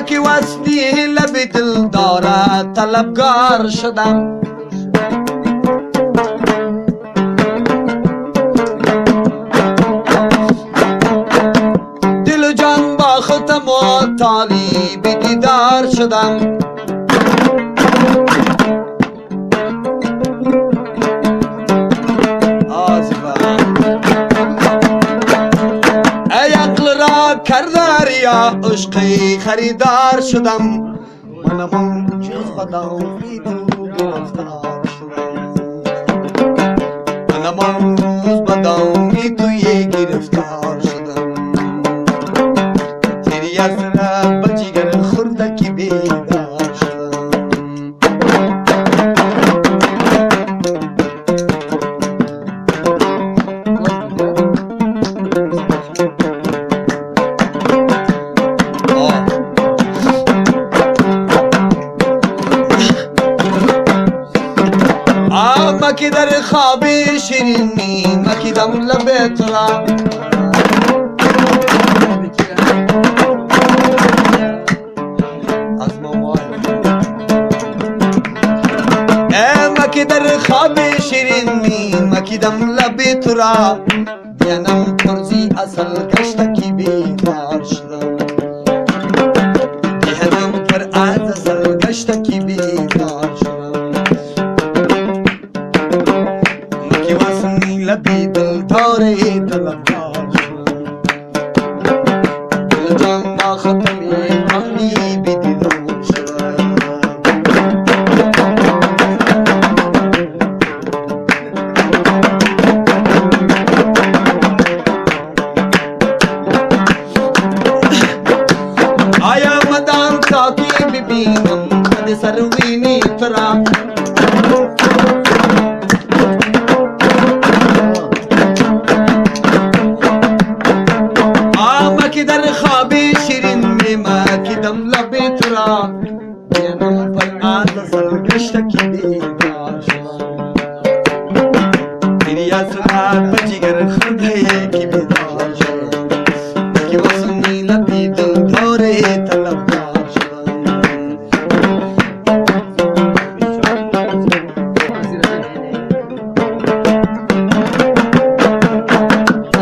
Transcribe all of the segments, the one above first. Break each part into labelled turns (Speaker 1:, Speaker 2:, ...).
Speaker 1: که وصلی لب دل دارد طلبگار شدم. دل و جان با خودم و طالب دیدار شدم. ای عقل را کرده ریا عشقی خریدار شدم. منم چیز بدم بی تو گرفتار شدم. منم روز بدم بی توی گرفتار شدم. تیری از را بجیگر خورده کی بیدار شدم. مکی در خواب شیرینی مکیدم لب تو را. مکی در خواب شیرینی مکیدم لب تو را. بیانم پرزی اصل گشت کی بیدار شدم. بیانم پر از اصل گشت کی بیدار شدم. لبی دل داره طلبگار شدم. دل جان با ختمی آنی بی دیدار شدم. آیا مدام تا کی ببینم خد سروینی ترا. در خواب شیرین می مکیدم لب تو را. بیانم پر از سرگشت کی بیدار شدم. تیری از رات بجیگر خورده کی بیدار شدم. که واسنی لبی دل داره طلبگار شدم.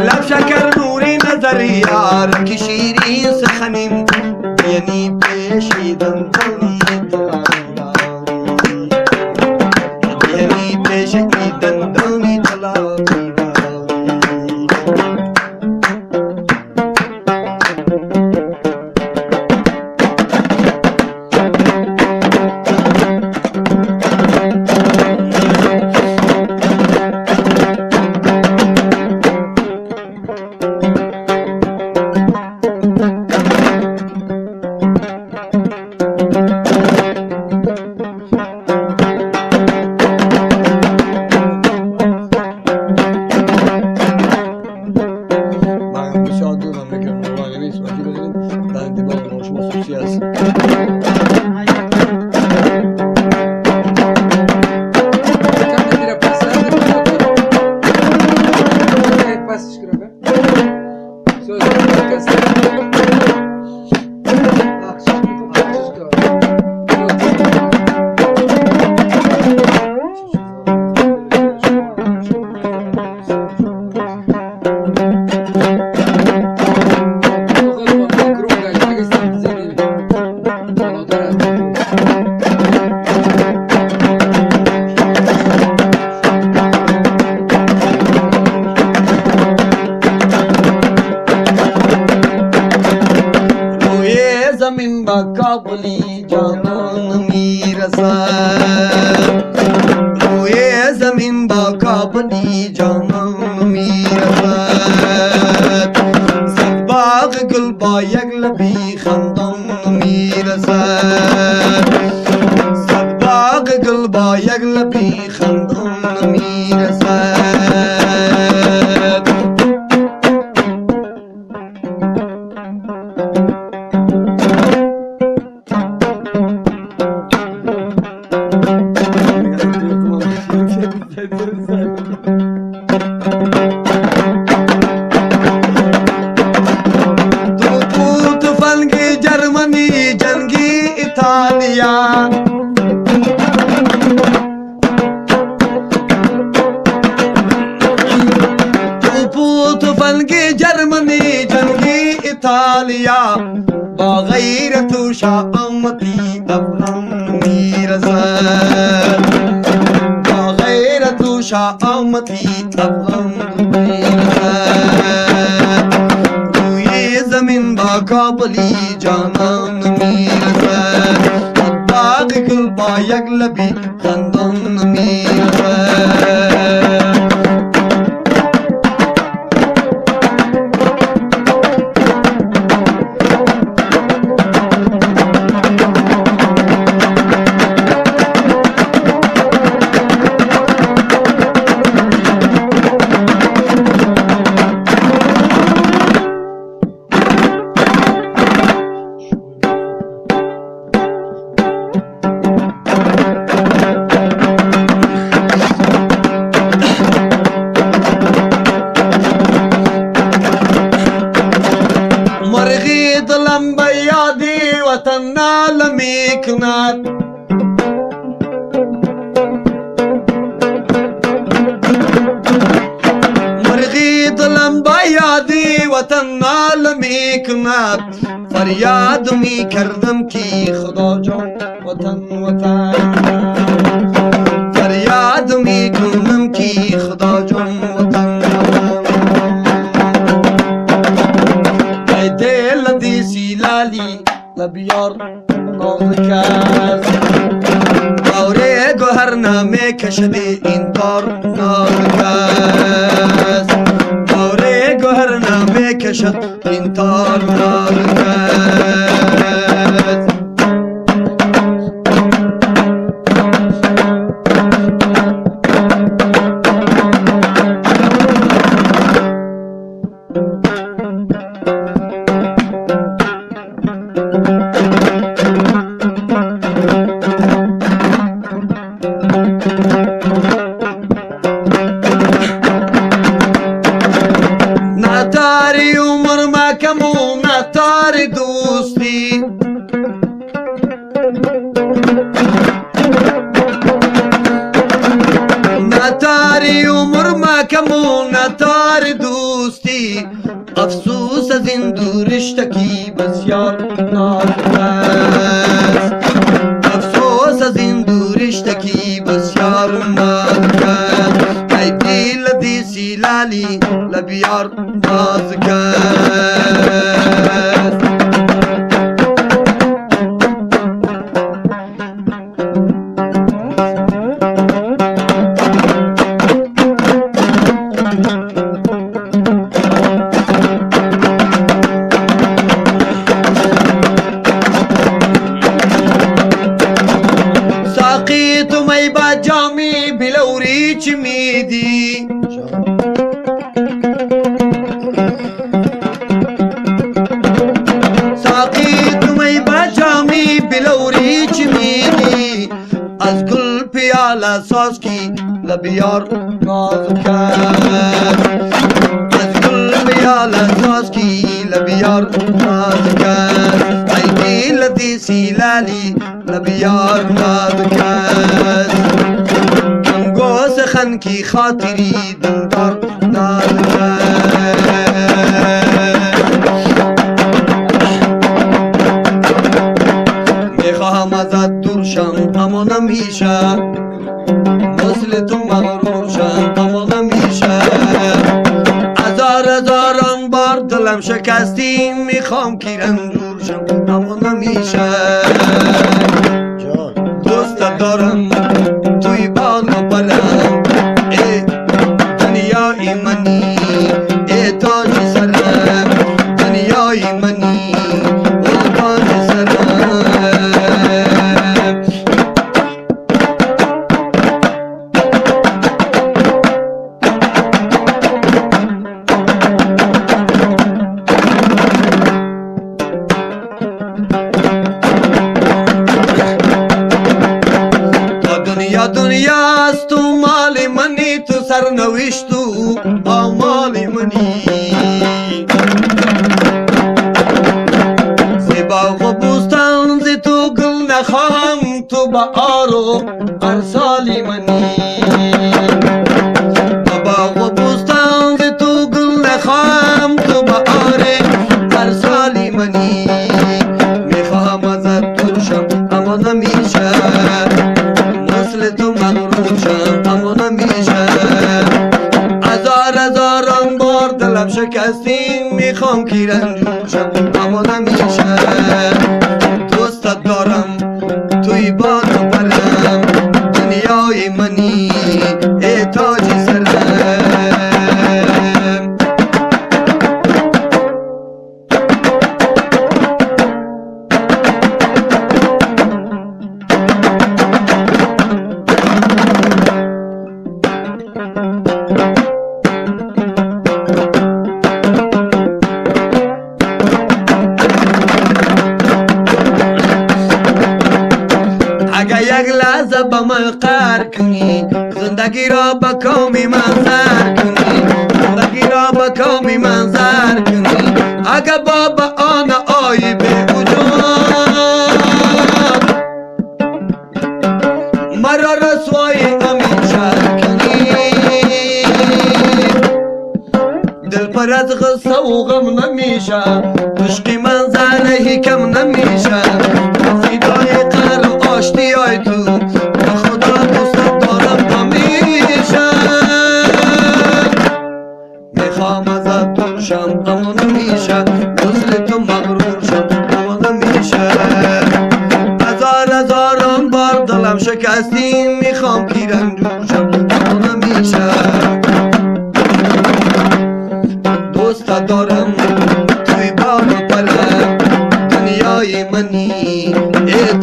Speaker 1: لب شکر نوری نظر یار کی شیرین سخنیم. یعنی پیشیدن دنی دلاری. یعنی پیشیدن دنی دلاری. زمین با کابلی جانم میرسد صد باغ گل با یک لبی خندان میرسد صد باغ گل با یک لبی خندان میرسد با غیرت و شامتی افغان میرسد با غیرت و شامتی افغان میرسد روی زمین با کابلی جانان میرسد باغ گل با یک لبی خندان میرسد وطن نالمی کند مرغی دلم با یادی وطن نالمی کند فریاد می کردم که خدا جان وطن وطن فریاد می کنم که خدا جان وطن ای دل دیسی لالی لبیار نازک است باره گوهر نامه کشده این تار نازک است باره گوهر نامه کشد این تار نازک است ناتاری عمر مکمو ناتاری دوستی ناتاری عمر مکمو ناتاری دوستی افسوس از این دورشتکی بسیار نازک است افسوس از این دورشتکی بسیار نازک است ای دل دیسی لالی لبیار نازک است ساقی تو می با جامی بلوری چی میدی ساقی تو می با جامی بلوری چی میدی از گل پیاله ساز کی لبیار نازک است از گل پیاله ساز کی لبیار نازک است ای دل دیسی لالی لبیار نازک است کم سخن کی خاطری دلدار نازک است میخواهم ازت دور شم اما نمیشه مثل تو مغرور شم اما نمیشه هزاران بار دلم شکستی میخوام که رنجور شم اما نمیشه دوست دارم توی بالا بلم سرنوشت و آمال منی زی باغ و بوستان زی تو گل نخواهم تو بهار و ارسال منی باغ و بوستان زی تو گل نخواهم تو بهار ارسال منی میخواهم ازت دور شم اما نمیشه مثل تو مغرور شم اما نمیشه هزاران بار دلم شکستین میخوام که رنجور شم اما نمیشه دوستت دارم توی باد و بلم دنیای منی ای تاج سرم یک لحظه با من قهر کنی زندگی را با کامی منظر کنی زندگی را با کامی منظر کنی اگه بابا آن آی به وجود مرا رسوای همیشه کنی دل پر از غصه و غم نمیشه عشقی منظره کم نمیشه صدای قلب آشتی های تو خدا دوست دارم همیشه میخوام ازت دور شم اما نمیشه مثل تو مغرور شم اما نمیشه هزاران بار دلم شکستیم میخوام که رنجور شم اما نمیشه دوست دارم توی بار و پلم دنیای منی ای